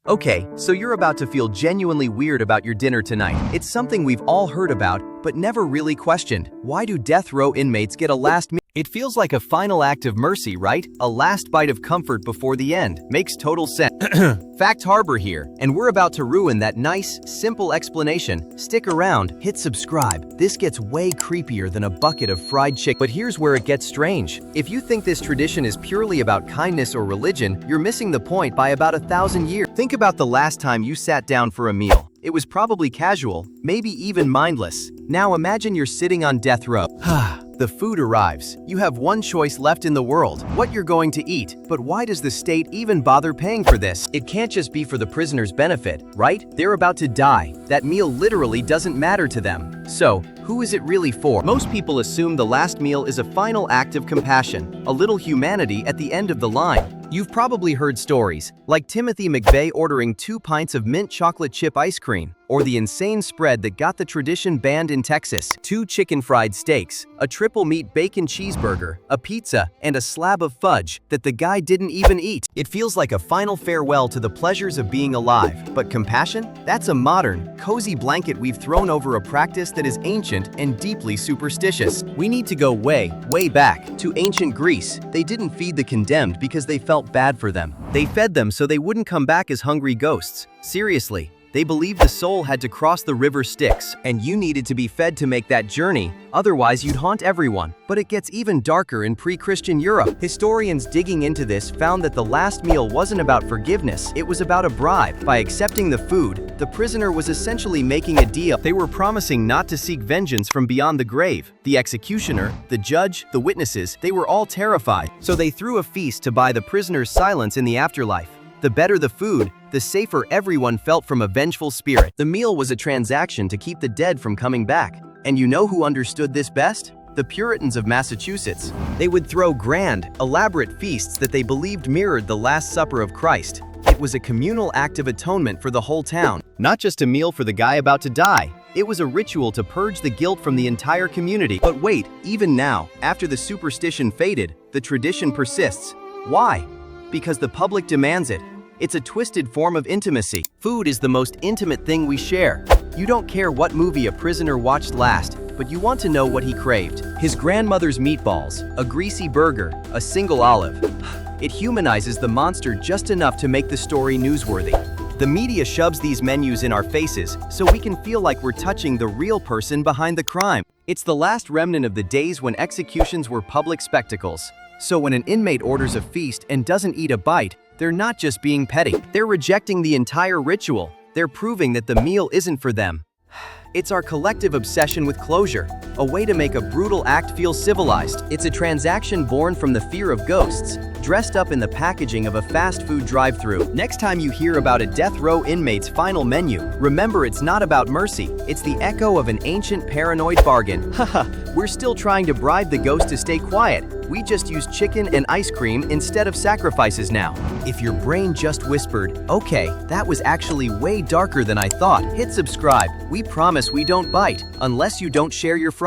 Okay, so you're about to feel genuinely weird about your dinner tonight. It's something we've all heard about, but never really questioned. Why do death row inmates get a last meal? It feels like a final act of mercy, right? A last bite of comfort before the end. Makes total sense. Fact Harbor here, and we're about to ruin that nice, simple explanation. Stick around, hit subscribe. This gets way creepier than a bucket of fried chicken. But here's where it gets strange. If you think this tradition is purely about kindness or religion, you're missing the point by about 1,000 years. Think about the last time you sat down for a meal. It was probably casual, maybe even mindless. Now imagine you're sitting on death row. The food arrives. You have one choice left in the world, what you're going to eat. But why does the state even bother paying for this? It can't just be for the prisoner's benefit, right? They're about to die. That meal literally doesn't matter to them. So, who is it really for? Most people assume the last meal is a final act of compassion, a little humanity at the end of the line. You've probably heard stories, like Timothy McVeigh ordering 2 pints of mint chocolate chip ice cream, or the insane spread that got the tradition banned in Texas. 2 chicken fried steaks, a triple meat bacon cheeseburger, a pizza, and a slab of fudge that the guy didn't even eat. It feels like a final farewell to the pleasures of being alive. But compassion? That's a modern, cozy blanket we've thrown over a practice that is ancient and deeply superstitious. We need to go way, way back to ancient Greece. They didn't feed the condemned because they felt bad for them. They fed them so they wouldn't come back as hungry ghosts. Seriously. They believed the soul had to cross the River Styx, and you needed to be fed to make that journey, otherwise you'd haunt everyone. But it gets even darker in pre-Christian Europe. Historians digging into this found that the last meal wasn't about forgiveness, it was about a bribe. By accepting the food, the prisoner was essentially making a deal. They were promising not to seek vengeance from beyond the grave. The executioner, the judge, the witnesses, they were all terrified. So they threw a feast to buy the prisoner's silence in the afterlife. The better the food, the safer everyone felt from a vengeful spirit. The meal was a transaction to keep the dead from coming back. And you know who understood this best? The Puritans of Massachusetts. They would throw grand, elaborate feasts that they believed mirrored the Last Supper of Christ. It was a communal act of atonement for the whole town. Not just a meal for the guy about to die. It was a ritual to purge the guilt from the entire community. But wait, even now, after the superstition faded, the tradition persists. Why? Because the public demands it. It's a twisted form of intimacy. Food is the most intimate thing we share. You don't care what movie a prisoner watched last, but you want to know what he craved. His grandmother's meatballs, a greasy burger, a single olive. It humanizes the monster just enough to make the story newsworthy. The media shoves these menus in our faces so we can feel like we're touching the real person behind the crime. It's the last remnant of the days when executions were public spectacles. So when an inmate orders a feast and doesn't eat a bite, they're not just being petty. They're rejecting the entire ritual. They're proving that the meal isn't for them. It's our collective obsession with closure, a way to make a brutal act feel civilized. It's a transaction born from the fear of ghosts, dressed up in the packaging of a fast food drive-thru. Next time you hear about a death row inmate's final menu, remember it's not about mercy, it's the echo of an ancient paranoid bargain. Haha, we're still trying to bribe the ghost to stay quiet. We just use chicken and ice cream instead of sacrifices now. If your brain just whispered, okay, that was actually way darker than I thought, hit subscribe. We promise we don't bite, unless you don't share your fries.